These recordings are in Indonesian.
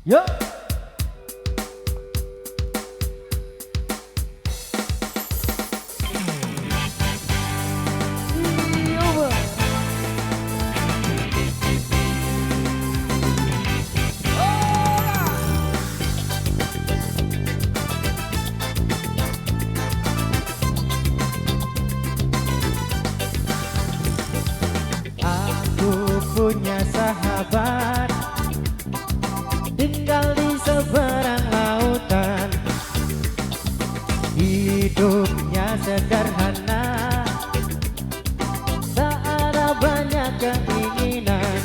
Yo. Aku punya sahabat tinggal di seberang lautan. Hidupnya sederhana, tak ada banyak keinginan.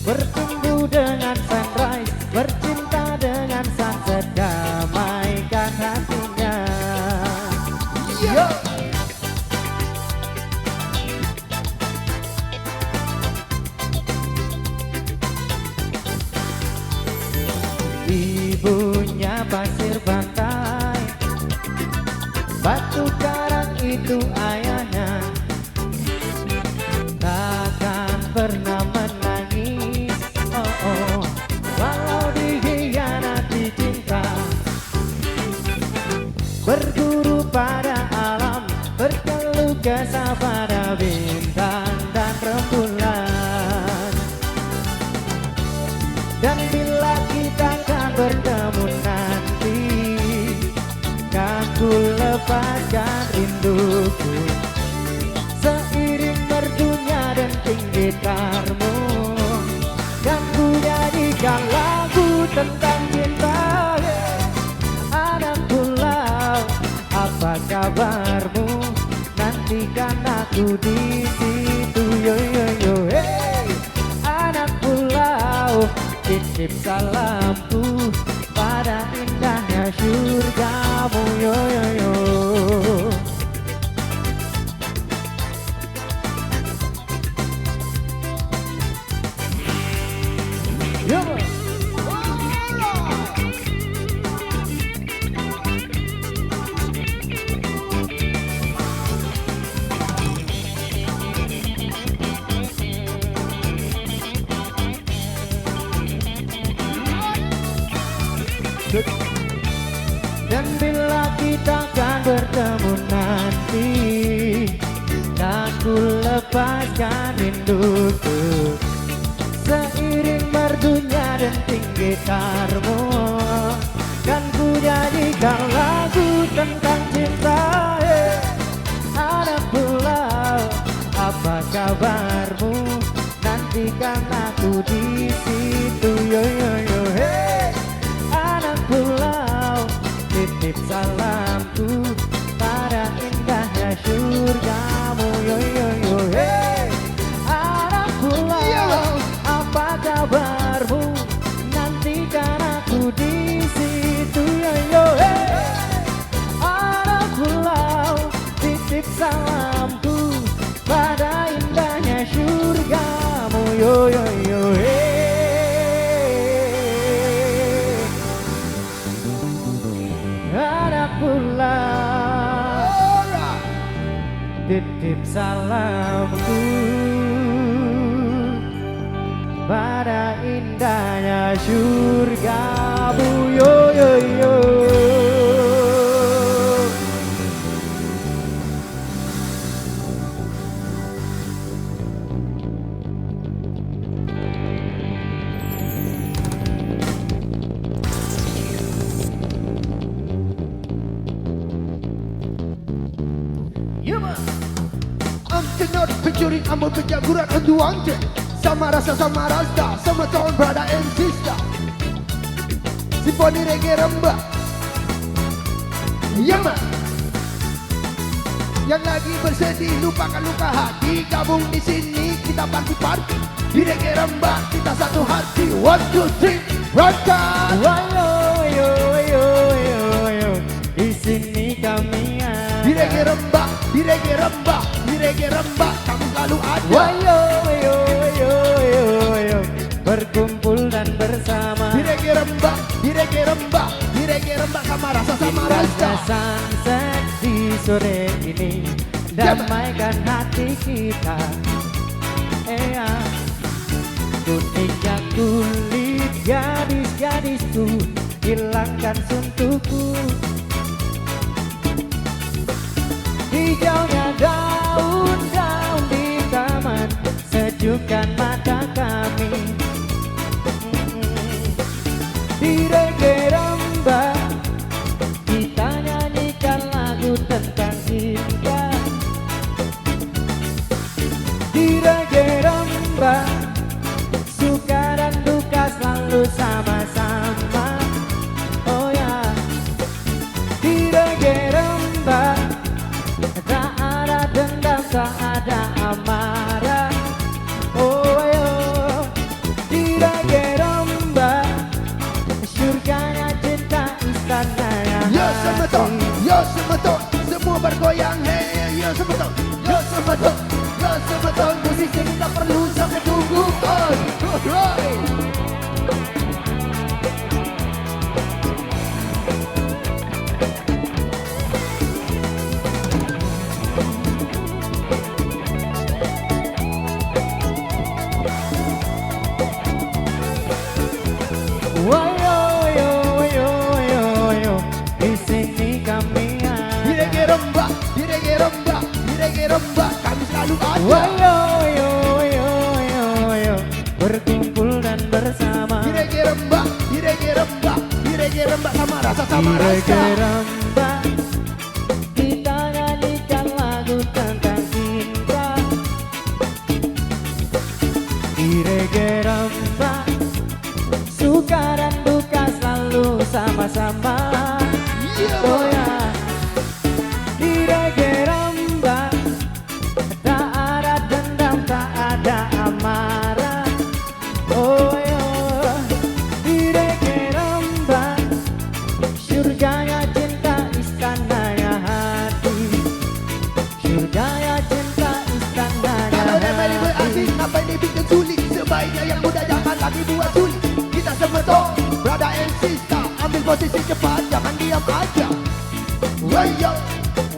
Bertumbuh dengan sunrise, bercinta dengan sunset, damaikan hatinya. Yo. Ibunya pasir pantai, batu karang itu ayahnya. Takkan pernah menangis, oh oh, walau dikhianati cinta. Berguru pada alam, berkeluh kesah pada bintang dan rembulan. Dan bila kita akan bertemu nanti, kan ku lepaskan rinduku. Seiring merdunya denting gitarmu, kan ku jadikan lagu tentang cinta. Anak pulau, apa kabarmu? Nantikan aku di situ. Yo yo yo, hey. Anak pulau, titip salamku pada indahnya surgamu. Yo yo yo. Yo. Dan bila kita akan bertemu nanti, kan ku lepaskan rinduku. Seiring merdunya denting gitarmu, kan ku jadikan lagu tentang cinta. Anak pulau, apa kabarmu? Nantikan aku di situ. Yo yo yo, hey. Anak pulau, titip salamku pada indahnya surgamu. Yo yo yo, hey. Anak pulau, apa kabarmu? Nantikan aku di situ. Yo yo, hey. Anak pulau, titip salamku pada indahnya surgamu. Yo yo yo, hey. Anak pulau, titip salamku pada indahnya surgamu. Yo yo yo. Tenor pencuri amor kejaguran untuk ante. Sama rasa sama rasa, sama tahun brother and sister. Simfoni reggae rembak. Yaman. Yang lagi bersedih lupakan luka hati, gabung di sini kita party-party. Di reggae rembak kita satu hati. 1, 2, 3, rock. Wayo yo yo yo yo, di sini kami ada. Di reggae rembak, di reggae rembak, di reggae rembak kami selalu ada. Wayo yo yo yo yo, berkumpul dan bersama. Di reggae rembak, di reggae rembak, di reggae rembak sama rasa sama rasa. Sunset di sore ini, damaikan hati kita. Kuningnya kulit terbangkan suntukku. Hijaunya daun-daun di taman sejukkan mata kami. Di reggae rembang kita nyanyikan lagu tentang cinta. Di reggae rembang suka dan duka selalu sama-sama. Oh ya, di reggae rembang tak ada dendam, tak ada amarah. Oh yo, di reggae rembang surganya cinta, istananya Yo semeton, hati. yo semeton, semua bergoyang, hey, yo semeton, yo semeton, yo semeton, musisi kita perlu sampai tunggu, alright. Wayo yo yo yo yo, di sini kami Di ada. reggae rembang, di reggae rembang, di reggae rembang, kami selalu ada. Wayo yo yo yo yo, berkumpul dan bersama. Di reggae rembang, di reggae rembang, di reggae rembang, sama rasa Di sama reggae rasa. rembang kita nyanyikan lagu tentang cinta. Di reggae rembang suka dan duka selalu sama-sama. Yeah, Oh boy. ya, di reggae rembang tak ada dendam, tak ada amarah. Oh ya, di reggae rembang surganya cinta, istananya hati. Surganya cinta, istananya Kalau remeh hati. asing, ngapain dibikin sulit? Sebaiknya yang muda jangan lagi buat sulit. Kita semeton, brother and sister, ambil posisi cepat, jangan diam aja. Wayo,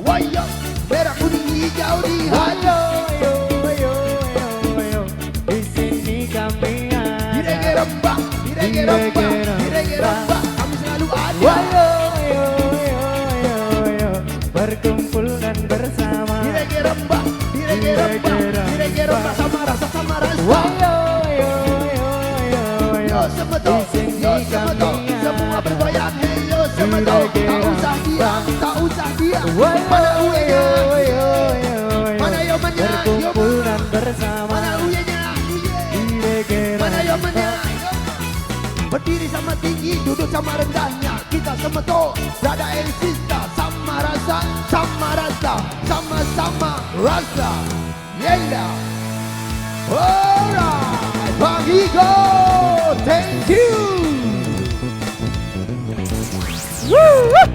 wayo, merah kuning hijau di hati. Wayo yo yo yo yo, di sini kami Di reggae ada. rembang, di reggae rembang, di reggae rembang, kami selalu ada. Wayo yo yo yo yo, berkumpul dan bersama. Di reggae rembang, di reggae rembang, di reggae rembang, sama rasa sama rasa. Wayo yo yo yo Yo yo, semeton, di sini yo semeton, kami semua ada. bergoyang, hey yo semeton, tak usah diam, tak usah diam. Wayo Mana yo uyenya? yo yo yo, Mana yo menya? Yo berkumpul dan bersama. mana uyenya? Di reggae Mana yo menya? rembang. Yo. Berdiri sama tinggi, duduk sama rendahnya, kita semeton, brother and sister, sama rasa, sama-sama rasa. Yeah. Alright, Bang Igo, thank you. Woo!